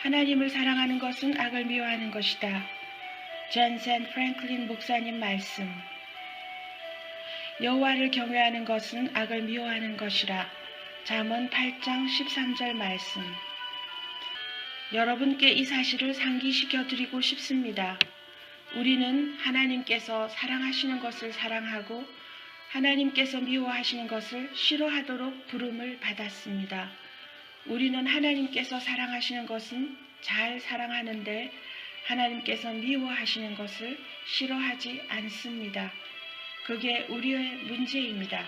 하나님을 사랑하는 것은 악을 미워하는 것이다. 존슨 프랭클린 목사님 말씀. 여호와를 경외하는 것은 악을 미워하는 것이라. 잠언 8장 13절 말씀. 여러분께 이 사실을 상기시켜 드리고 싶습니다. 우리는 하나님께서 사랑하시는 것을 사랑하고 하나님께서 미워하시는 것을 싫어하도록 부름을 받았습니다. 우리는 하나님께서 사랑하시는 것은 잘 사랑하는데 하나님께서 미워하시는 것을 싫어하지 않습니다. 그게 우리의 문제입니다.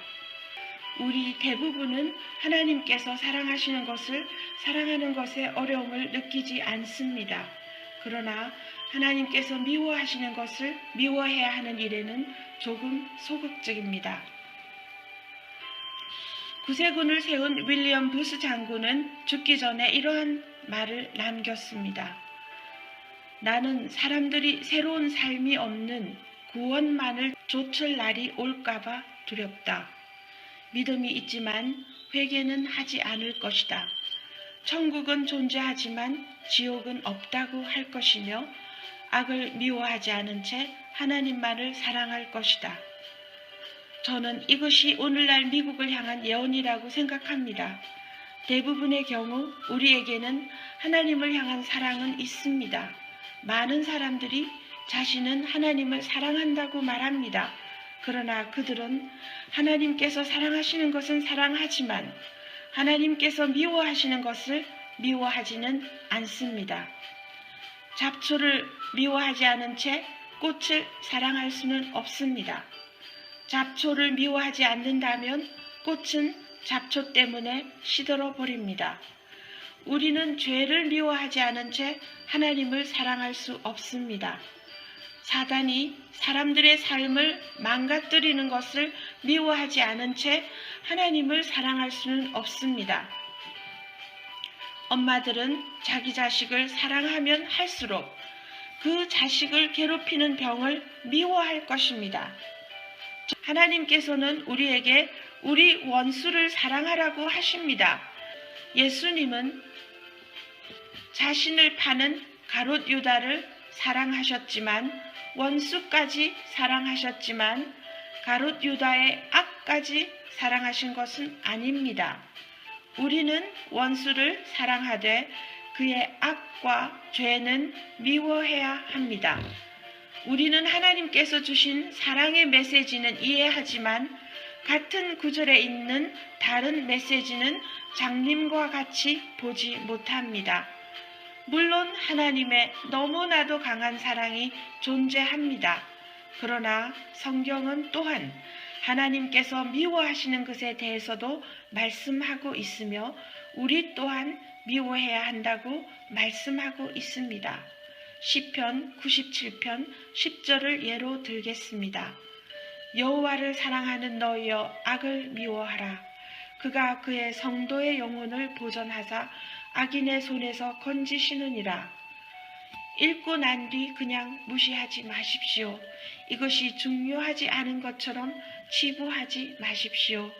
우리 대부분은 하나님께서 사랑하시는 것을 사랑하는 것에 어려움을 느끼지 않습니다. 그러나 하나님께서 미워하시는 것을 미워해야 하는 일에는 조금 소극적입니다. 구세군을 세운 윌리엄 부스 장군은 죽기 전에 이러한 말을 남겼습니다. 나는 사람들이 새로운 삶이 없는 구원만을 좇을 날이 올까봐 두렵다. 믿음이 있지만 회개는 하지 않을 것이다. 천국은 존재하지만 지옥은 없다고 할 것이며 악을 미워하지 않은 채 하나님만을 사랑할 것이다. 저는 이것이 오늘날 미국을 향한 예언이라고 생각합니다. 대부분의 경우 우리에게는 하나님을 향한 사랑은 있습니다. 많은 사람들이 자신은 하나님을 사랑한다고 말합니다. 그러나 그들은 하나님께서 사랑하시는 것은 사랑하지만 하나님께서 미워하시는 것을 미워하지는 않습니다. 잡초를 미워하지 않은 채 꽃을 사랑할 수는 없습니다. 잡초를 미워하지 않는다면 꽃은 잡초 때문에 시들어 버립니다. 우리는 죄를 미워하지 않은 채 하나님을 사랑할 수 없습니다. 사단이 사람들의 삶을 망가뜨리는 것을 미워하지 않은 채 하나님을 사랑할 수는 없습니다. 엄마들은 자기 자식을 사랑하면 할수록 그 자식을 괴롭히는 병을 미워할 것입니다. 하나님께서는 우리에게 우리 원수를 사랑하라고 하십니다. 예수님은 자신을 파는 가롯 유다를 사랑하셨지만 원수까지 사랑하셨지만 가롯 유다의 악까지 사랑하신 것은 아닙니다. 우리는 원수를 사랑하되 그의 악과 죄는 미워해야 합니다. 우리는 하나님께서 주신 사랑의 메시지는 이해하지만 같은 구절에 있는 다른 메시지는 장님과 같이 보지 못합니다. 물론 하나님의 너무나도 강한 사랑이 존재합니다. 그러나 성경은 또한 하나님께서 미워하시는 것에 대해서도 말씀하고 있으며 우리 또한 미워해야 한다고 말씀하고 있습니다. 시편 97편 10절을 예로 들겠습니다. 여호와를 사랑하는 너희여 악을 미워하라. 그가 그의 성도의 영혼을 보전하사 악인의 손에서 건지시느니라. 읽고 난 뒤 그냥 무시하지 마십시오. 이것이 중요하지 않은 것처럼 치부하지 마십시오.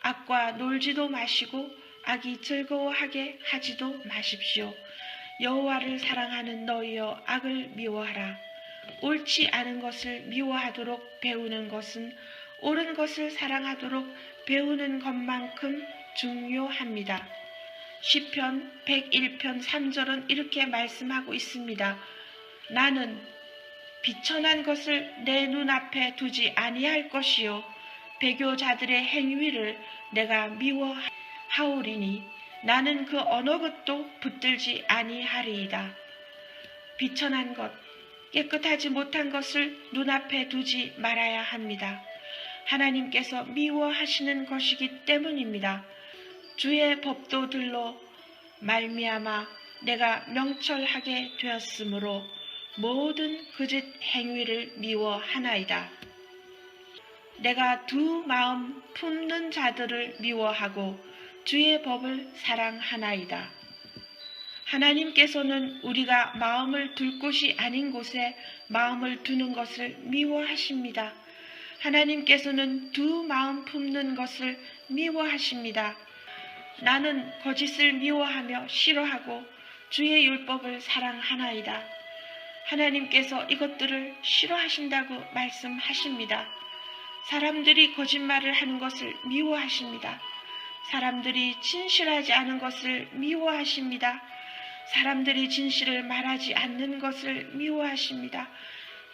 악과 놀지도 마시고 악이 즐거워하게 하지도 마십시오. 여호와를 사랑하는 너희여 악을 미워하라. 옳지 않은 것을 미워하도록 배우는 것은 옳은 것을 사랑하도록 배우는 것만큼 중요합니다. 시편 101편 3절은 이렇게 말씀하고 있습니다. 나는 비천한 것을 내 눈앞에 두지 아니할 것이요 배교자들의 행위를 내가 미워하오리니 나는 그 어느 것도 붙들지 아니하리이다. 비천한 것, 깨끗하지 못한 것을 눈앞에 두지 말아야 합니다. 하나님께서 미워하시는 것이기 때문입니다. 주의 법도들로 말미암아 내가 명철하게 되었으므로 모든 거짓 행위를 미워하나이다. 내가 두 마음 품는 자들을 미워하고 주의 법을 사랑하나이다. 하나님께서는 우리가 마음을 둘 곳이 아닌 곳에 마음을 두는 것을 미워하십니다. 하나님께서는 두 마음 품는 것을 미워하십니다. 나는 거짓을 미워하며 싫어하고 주의 율법을 사랑하나이다. 하나님께서 이것들을 싫어하신다고 말씀하십니다. 사람들이 거짓말을 하는 것을 미워하십니다. 사람들이 진실하지 않은 것을 미워하십니다. 사람들이 진실을 말하지 않는 것을 미워하십니다.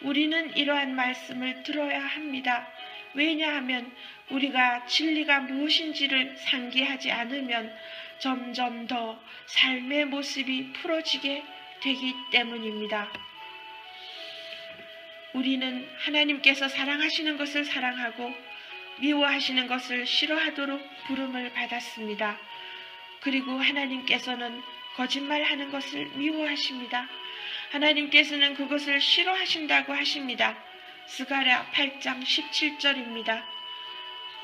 우리는 이러한 말씀을 들어야 합니다. 왜냐하면 우리가 진리가 무엇인지를 상기하지 않으면 점점 더 삶의 모습이 풀어지게 되기 때문입니다. 우리는 하나님께서 사랑하시는 것을 사랑하고 미워하시는 것을 싫어하도록 부름을 받았습니다. 그리고 하나님께서는 거짓말하는 것을 미워하십니다. 하나님께서는 그것을 싫어하신다고 하십니다. 스가랴 8장 17절입니다.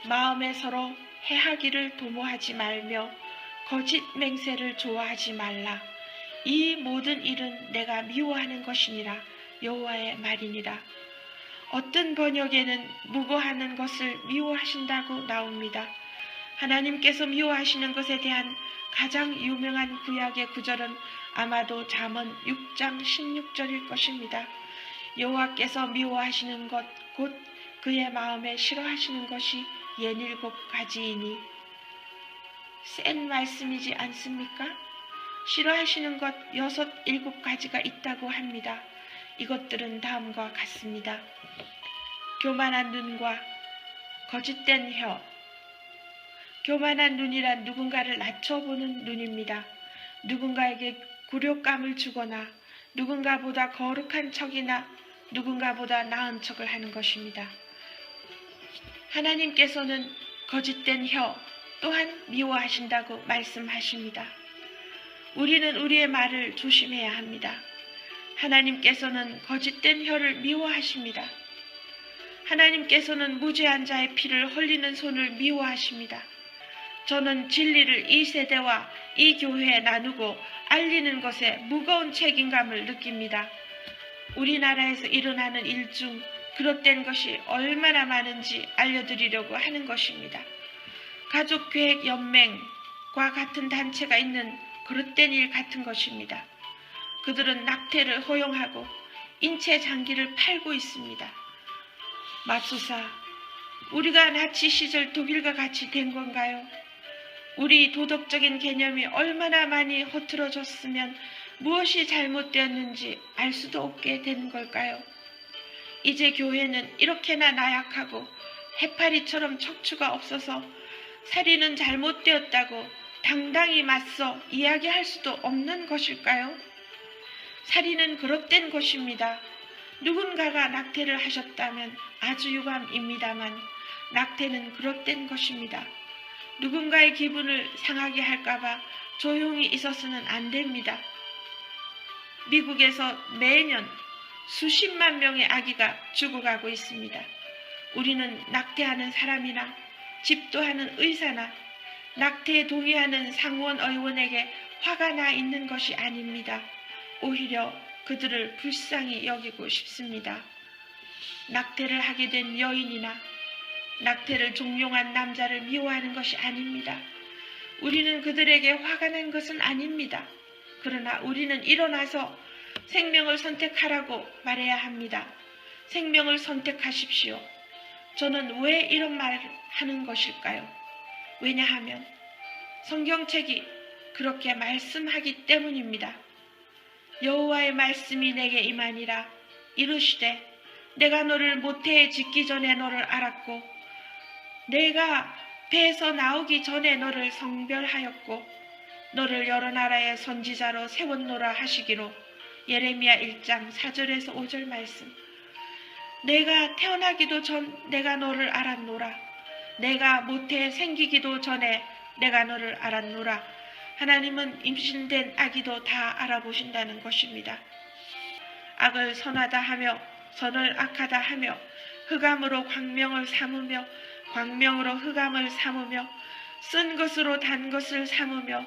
마음에 서로 해하기를 도모하지 말며 거짓 맹세를 좋아하지 말라. 이 모든 일은 내가 미워하는 것이니라. 여호와의 말이니라. 어떤 번역에는 무고하는 것을 미워하신다고 나옵니다. 하나님께서 미워하시는 것에 대한 가장 유명한 구약의 구절은 아마도 잠언 6장 16절일 것입니다. 여호와께서 미워하시는 것 곧 그의 마음에 싫어하시는 것이 67가지이니. 센 말씀이지 않습니까? 싫어하시는 것 6, 7가지가 있다고 합니다. 이것들은 다음과 같습니다. 교만한 눈과 거짓된 혀. 교만한 눈이란 누군가를 낮춰보는 눈입니다. 누군가에게 굴욕감을 주거나 누군가보다 거룩한 척이나 누군가보다 나은 척을 하는 것입니다. 하나님께서는 거짓된 혀 또한 미워하신다고 말씀하십니다. 우리는 우리의 말을 조심해야 합니다. 하나님께서는 거짓된 혀를 미워하십니다. 하나님께서는 무죄한 자의 피를 흘리는 손을 미워하십니다. 저는 진리를 이 세대와 이 교회에 나누고 알리는 것에 무거운 책임감을 느낍니다. 우리나라에서 일어나는 일 중 그릇된 것이 얼마나 많은지 알려드리려고 하는 것입니다. 가족계획연맹과 같은 단체가 있는 그릇된 일 같은 것입니다. 그들은 낙태를 허용하고 인체 장기를 팔고 있습니다. 맙소사, 우리가 나치 시절 독일과 같이 된 건가요? 우리 도덕적인 개념이 얼마나 많이 흐트러졌으면 무엇이 잘못되었는지 알 수도 없게 된 걸까요? 이제 교회는 이렇게나 나약하고 해파리처럼 척추가 없어서 살인은 잘못되었다고 당당히 맞서 이야기할 수도 없는 것일까요? 살인은 그릇된 것입니다. 누군가가 낙태를 하셨다면 아주 유감입니다만 낙태는 그릇된 것입니다. 누군가의 기분을 상하게 할까봐 조용히 있어서는 안 됩니다. 미국에서 매년 수십만 명의 아기가 죽어가고 있습니다. 우리는 낙태하는 사람이나 집도하는 의사나 낙태에 동의하는 상원 의원에게 화가 나 있는 것이 아닙니다. 오히려 그들을 불쌍히 여기고 싶습니다. 낙태를 하게 된 여인이나 낙태를 종용한 남자를 미워하는 것이 아닙니다. 우리는 그들에게 화가 난 것은 아닙니다. 그러나 우리는 일어나서 생명을 선택하라고 말해야 합니다. 생명을 선택하십시오. 저는 왜 이런 말을 하는 것일까요? 왜냐하면 성경책이 그렇게 말씀하기 때문입니다. 여호와의 말씀이 내게 임하니라. 이르시되 내가 너를 모태에 짓기 전에 너를 알았고 내가 배에서 나오기 전에 너를 성별하였고 너를 여러 나라의 선지자로 세웠노라 하시기로. 예레미야 1장 4절에서 5절 말씀. 내가 태어나기도 전 내가 너를 알았노라. 내가 모태에 생기기도 전에 내가 너를 알았노라. 하나님은 임신된 아기도 다 알아보신다는 것입니다. 악을 선하다 하며 선을 악하다 하며 흑암으로 광명을 삼으며 광명으로 흑암을 삼으며 쓴 것으로 단 것을 삼으며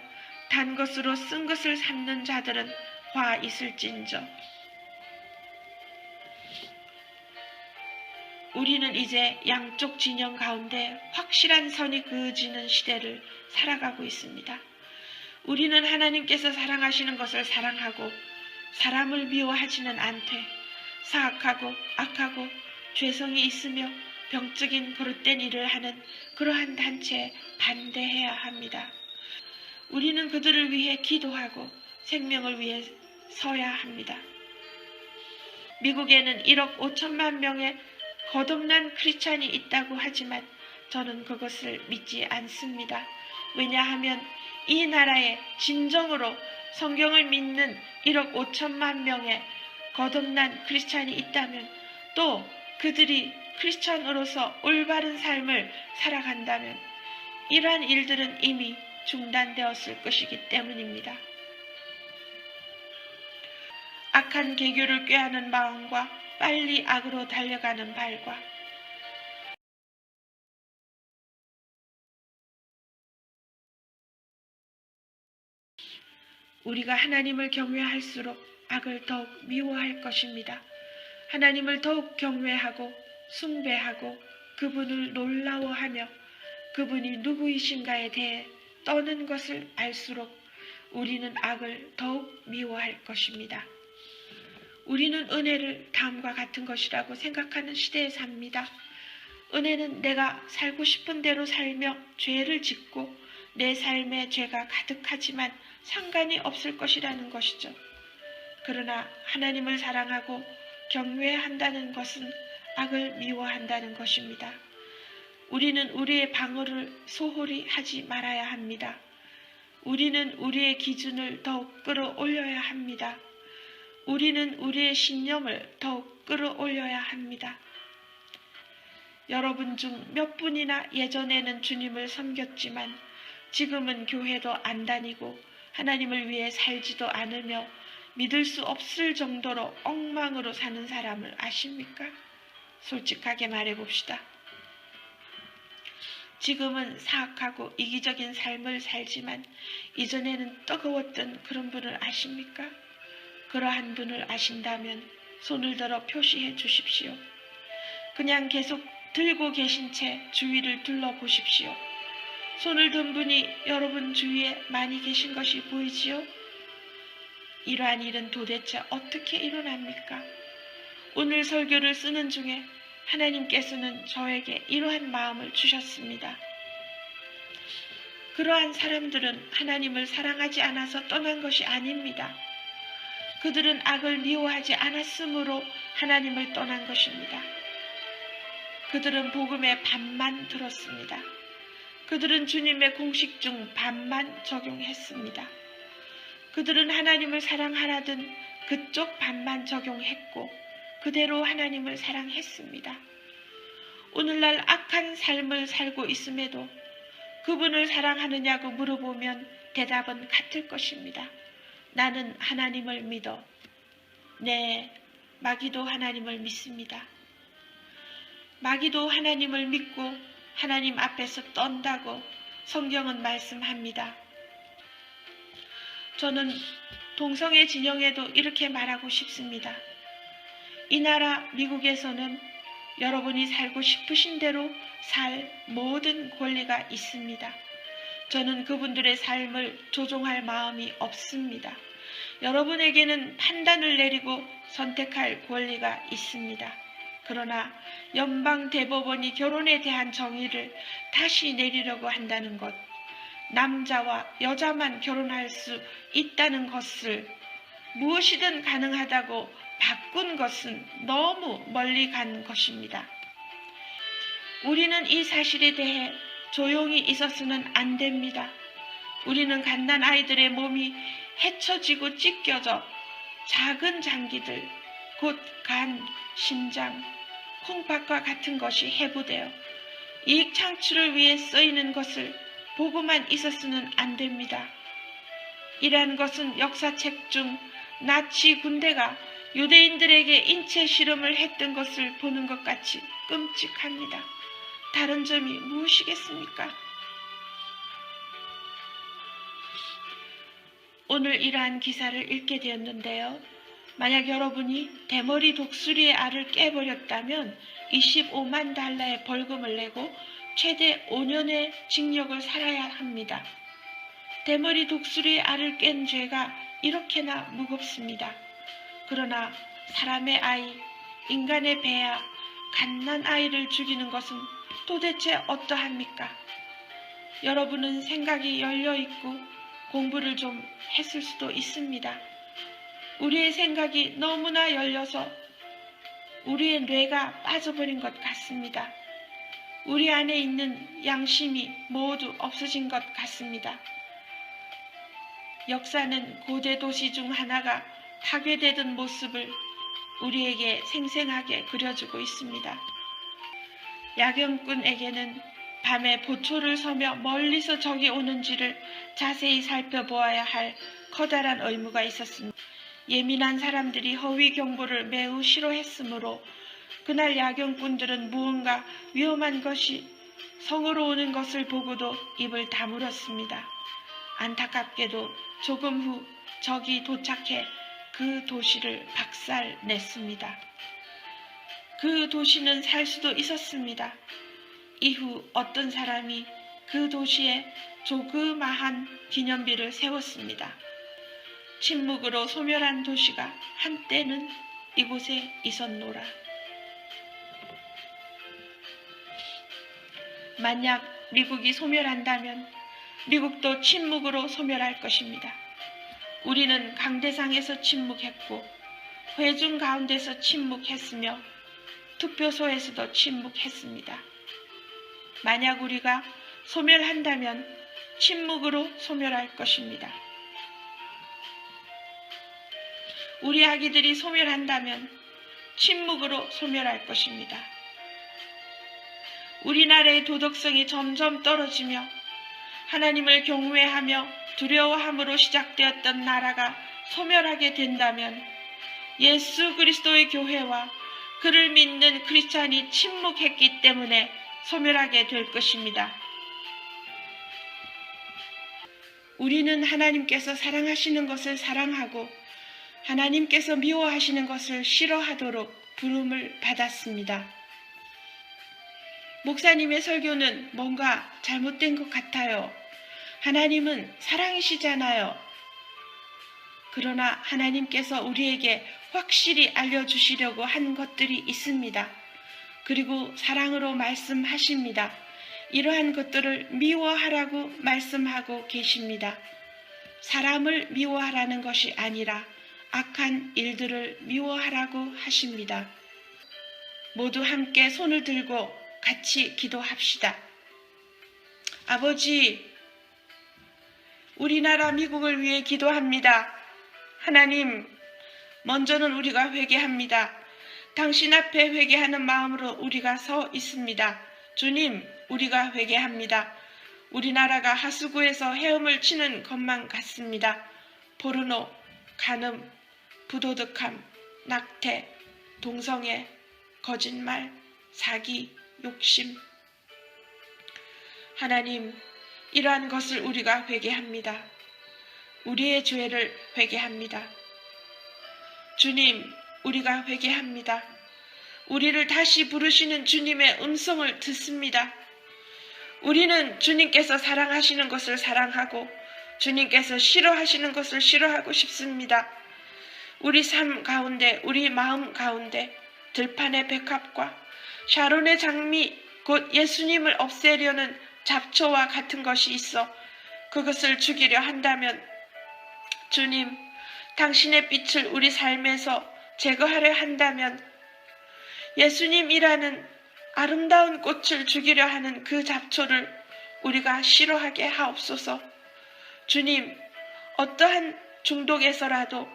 단 것으로 쓴 것을 삼는 자들은 화 있을진저. 우리는 이제 양쪽 진영 가운데 확실한 선이 그어지는 시대를 살아가고 있습니다. 우리는 하나님께서 사랑하시는 것을 사랑하고 사람을 미워하지는 않되 사악하고 악하고 죄성이 있으며 병적인 버릇된 일을 하는 그러한 단체에 반대해야 합니다. 우리는 그들을 위해 기도하고 생명을 위해 서야 합니다. 미국에는 1억 5천만 명의 거듭난 크리스찬이 있다고 하지만 저는 그것을 믿지 않습니다. 왜냐하면 이 나라에 진정으로 성경을 믿는 1억 5천만 명의 거듭난 크리스찬이 있다면 또 그들이 크리스찬으로서 올바른 삶을 살아간다면 이러한 일들은 이미 중단되었을 것이기 때문입니다. 악한 계교를 꾀하는 마음과 빨리 악으로 달려가는 발과 우리가 하나님을 경외할수록 악을 더욱 미워할 것입니다. 하나님을 더욱 경외하고 숭배하고 그분을 놀라워하며 그분이 누구이신가에 대해 떠는 것을 알수록 우리는 악을 더욱 미워할 것입니다. 우리는 은혜를 다음과 같은 것이라고 생각하는 시대에 삽니다. 은혜는 내가 살고 싶은 대로 살며 죄를 짓고 내 삶에 죄가 가득하지만 상관이 없을 것이라는 것이죠. 그러나 하나님을 사랑하고 경외한다는 것은 악을 미워한다는 것입니다. 우리는 우리의 방어를 소홀히 하지 말아야 합니다. 우리는 우리의 기준을 더욱 끌어올려야 합니다. 우리는 우리의 신념을 더욱 끌어올려야 합니다. 여러분 중 몇 분이나 예전에는 주님을 섬겼지만 지금은 교회도 안 다니고 하나님을 위해 살지도 않으며 믿을 수 없을 정도로 엉망으로 사는 사람을 아십니까? 솔직하게 말해봅시다. 지금은 사악하고 이기적인 삶을 살지만 이전에는 뜨거웠던 그런 분을 아십니까? 그러한 분을 아신다면 손을 들어 표시해 주십시오. 그냥 계속 들고 계신 채 주위를 둘러보십시오. 손을 든 분이 여러분 주위에 많이 계신 것이 보이지요? 이러한 일은 도대체 어떻게 일어납니까? 오늘 설교를 쓰는 중에 하나님께서는 저에게 이러한 마음을 주셨습니다. 그러한 사람들은 하나님을 사랑하지 않아서 떠난 것이 아닙니다. 그들은 악을 미워하지 않았으므로 하나님을 떠난 것입니다. 그들은 복음의 반만 들었습니다. 그들은 주님의 공식 중 반만 적용했습니다. 그들은 하나님을 사랑하라던 그쪽 반만 적용했고 그대로 하나님을 사랑했습니다. 오늘날 악한 삶을 살고 있음에도 그분을 사랑하느냐고 물어보면 대답은 같을 것입니다. 나는 하나님을 믿어. 네, 마귀도 하나님을 믿습니다. 마귀도 하나님을 믿고 하나님 앞에서 떤다고 성경은 말씀합니다. 저는 동성애 진영에도 이렇게 말하고 싶습니다. 이 나라 미국에서는 여러분이 살고 싶으신 대로 살 모든 권리가 있습니다. 저는 그분들의 삶을 조종할 마음이 없습니다. 여러분에게는 판단을 내리고 선택할 권리가 있습니다. 그러나 연방 대법원이 결혼에 대한 정의를 다시 내리려고 한다는 것, 남자와 여자만 결혼할 수 있다는 것을 무엇이든 가능하다고 바꾼 것은 너무 멀리 간 것입니다. 우리는 이 사실에 대해 조용히 있어서는 안 됩니다. 우리는 갓난아이들의 몸이 헤쳐지고 찢겨져 작은 장기들, 곧 간, 심장, 콩팥과 같은 것이 해부되어 이익 창출을 위해 쓰이는 것을 보고만 있어서는 안 됩니다. 이러한 것은 역사책 중 나치 군대가 유대인들에게 인체 실험을 했던 것을 보는 것 같이 끔찍합니다. 다른 점이 무엇이겠습니까? 오늘 이러한 기사를 읽게 되었는데요. 만약 여러분이 대머리 독수리의 알을 깨버렸다면 25만 달러의 벌금을 내고 최대 5년의 징역을 살아야 합니다. 대머리 독수리의 알을 깬 죄가 이렇게나 무겁습니다. 그러나 사람의 아이, 인간의 배야 갓난 아이를 죽이는 것은 도대체 어떠합니까? 여러분은 생각이 열려있고 공부를 좀 했을 수도 있습니다. 우리의 생각이 너무나 열려서 우리의 뇌가 빠져버린 것 같습니다. 우리 안에 있는 양심이 모두 없어진 것 같습니다. 역사는 고대 도시 중 하나가 파괴되던 모습을 우리에게 생생하게 그려주고 있습니다. 야경꾼에게는 밤에 보초를 서며 멀리서 적이 오는지를 자세히 살펴보아야 할 커다란 의무가 있었습니다. 예민한 사람들이 허위 경보를 매우 싫어했으므로 그날 야경꾼들은 무언가 위험한 것이 성으로 오는 것을 보고도 입을 다물었습니다. 안타깝게도 조금 후 적이 도착해 그 도시를 박살냈습니다. 그 도시는 살 수도 있었습니다. 이후 어떤 사람이 그 도시에 조그마한 기념비를 세웠습니다. 침묵으로 소멸한 도시가 한때는 이곳에 있었노라. 만약 미국이 소멸한다면 미국도 침묵으로 소멸할 것입니다. 우리는 강대상에서 침묵했고 회중 가운데서 침묵했으며 투표소에서도 침묵했습니다. 만약 우리가 소멸한다면 침묵으로 소멸할 것입니다. 우리 아기들이 소멸한다면 침묵으로 소멸할 것입니다. 우리나라의 도덕성이 점점 떨어지며 하나님을 경외하며 두려워함으로 시작되었던 나라가 소멸하게 된다면 예수 그리스도의 교회와 그를 믿는 크리스찬이 침묵했기 때문에 소멸하게 될 것입니다. 우리는 하나님께서 사랑하시는 것을 사랑하고 하나님께서 미워하시는 것을 싫어하도록 부름을 받았습니다. 목사님의 설교는 뭔가 잘못된 것 같아요. 하나님은 사랑이시잖아요. 그러나 하나님께서 우리에게 확실히 알려주시려고 한 것들이 있습니다. 그리고 사랑으로 말씀하십니다. 이러한 것들을 미워하라고 말씀하고 계십니다. 사람을 미워하라는 것이 아니라 악한 일들을 미워하라고 하십니다. 모두 함께 손을 들고 같이 기도합시다. 아버지, 우리나라 미국을 위해 기도합니다. 하나님, 먼저는 우리가 회개합니다. 당신 앞에 회개하는 마음으로 우리가 서 있습니다. 주님, 우리가 회개합니다. 우리나라가 하수구에서 헤엄을 치는 것만 같습니다. 포르노, 간음, 부도덕함, 낙태, 동성애, 거짓말, 사기, 욕심. 하나님, 이러한 것을 우리가 회개합니다. 우리의 죄를 회개합니다. 주님, 우리가 회개합니다. 우리를 다시 부르시는 주님의 음성을 듣습니다. 우리는 주님께서 사랑하시는 것을 사랑하고 주님께서 싫어하시는 것을 싫어하고 싶습니다. 우리 삶 가운데, 우리 마음 가운데 들판의 백합과 샤론의 장미, 곧 예수님을 없애려는 잡초와 같은 것이 있어 그것을 죽이려 한다면 주님, 당신의 빛을 우리 삶에서 제거하려 한다면 예수님이라는 아름다운 꽃을 죽이려 하는 그 잡초를 우리가 싫어하게 하옵소서. 주님, 어떠한 중독에서라도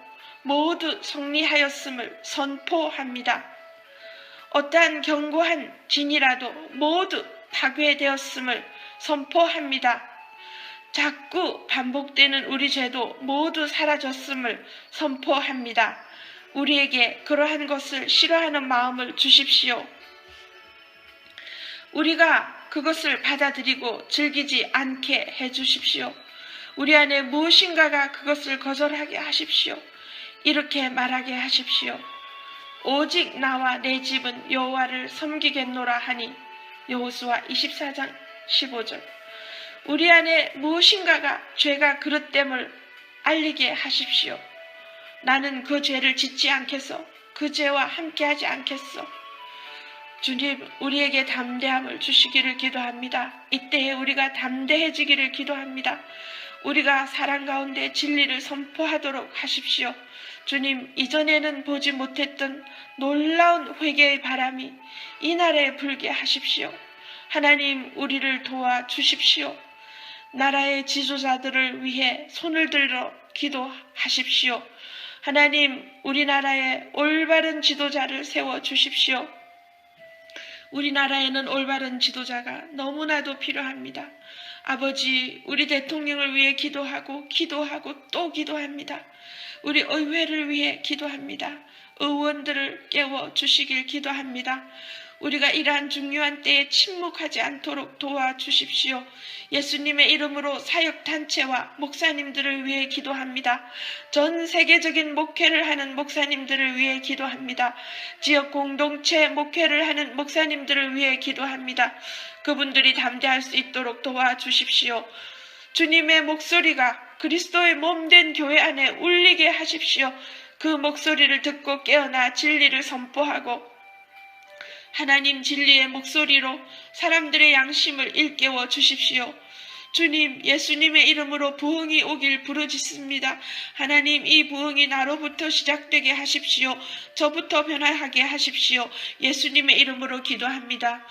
모두 성리하였음을 선포합니다. 어떠한 견고한 진이라도 모두 파괴되었음을 선포합니다. 자꾸 반복되는 우리 죄도 모두 사라졌음을 선포합니다. 우리에게 그러한 것을 싫어하는 마음을 주십시오. 우리가 그것을 받아들이고 즐기지 않게 해주십시오. 우리 안에 무엇인가가 그것을 거절하게 하십시오. 이렇게 말하게 하십시오. 오직 나와 내 집은 여호와를 섬기겠노라 하니 여호수아 24장 15절. 우리 안에 무엇인가가 죄가 그릇됨을 알리게 하십시오. 나는 그 죄를 짓지 않겠어. 그 죄와 함께하지 않겠어. 주님, 우리에게 담대함을 주시기를 기도합니다. 이때에 우리가 담대해지기를 기도합니다. 우리가 사랑 가운데 진리를 선포하도록 하십시오. 주님, 이전에는 보지 못했던 놀라운 회개의 바람이 이날에 불게 하십시오. 하나님, 우리를 도와주십시오. 나라의 지도자들을 위해 손을 들어 기도하십시오. 하나님, 우리나라에 올바른 지도자를 세워주십시오. 우리나라에는 올바른 지도자가 너무나도 필요합니다. 아버지, 우리 대통령을 위해 기도하고 또 기도합니다. 우리 의회를 위해 기도합니다. 의원들을 깨워주시길 기도합니다. 우리가 이러한 중요한 때에 침묵하지 않도록 도와주십시오. 예수님의 이름으로 사역단체와 목사님들을 위해 기도합니다. 전 세계적인 목회를 하는 목사님들을 위해 기도합니다. 지역 공동체 목회를 하는 목사님들을 위해 기도합니다. 그분들이 담대할 수 있도록 도와주십시오. 주님의 목소리가 그리스도의 몸된 교회 안에 울리게 하십시오. 그 목소리를 듣고 깨어나 진리를 선포하고 하나님 진리의 목소리로 사람들의 양심을 일깨워 주십시오. 주님, 예수님의 이름으로 부흥이 오길 부르짖습니다. 하나님, 이 부흥이 나로부터 시작되게 하십시오. 저부터 변화하게 하십시오. 예수님의 이름으로 기도합니다.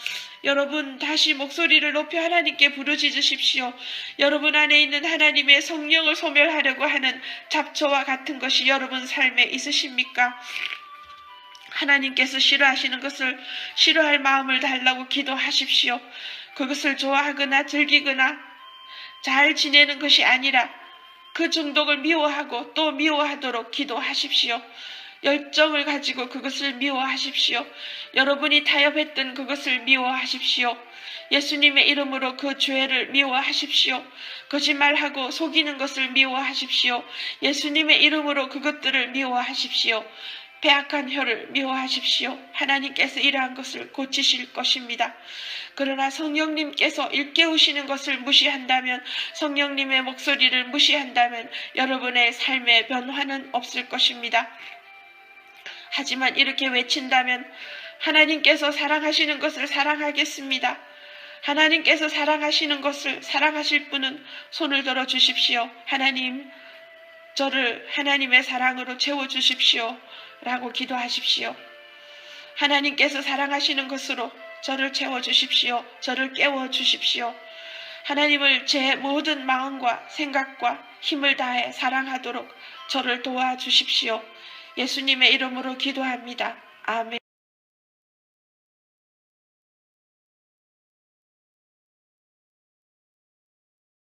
여러분, 다시 목소리를 높여 하나님께 부르짖으십시오. 여러분 안에 있는 하나님의 성령을 소멸하려고 하는 잡초와 같은 것이 여러분 삶에 있으십니까? 하나님께서 싫어하시는 것을 싫어할 마음을 달라고 기도하십시오. 그것을 좋아하거나 즐기거나 잘 지내는 것이 아니라 그 중독을 미워하고 또 미워하도록 기도하십시오. 열정을 가지고 그것을 미워하십시오. 여러분이 타협했던 그것을 미워하십시오. 예수님의 이름으로 그 죄를 미워하십시오. 거짓말하고 속이는 것을 미워하십시오. 예수님의 이름으로 그것들을 미워하십시오. 배악한 혀를 미워하십시오. 하나님께서 이러한 것을 고치실 것입니다. 그러나 성령님께서 일깨우시는 것을 무시한다면, 성령님의 목소리를 무시한다면 여러분의 삶의 변화는 없을 것입니다. 하지만 이렇게 외친다면 하나님께서 사랑하시는 것을 사랑하겠습니다. 하나님께서 사랑하시는 것을 사랑하실 분은 손을 들어 주십시오. 하나님, 저를 하나님의 사랑으로 채워주십시오. 라고 기도하십시오. 하나님께서 사랑하시는 것으로 저를 채워주십시오. 저를 깨워주십시오. 하나님을 제 모든 마음과 생각과 힘을 다해 사랑하도록 저를 도와주십시오. 예수님의 이름으로 기도합니다. 아멘.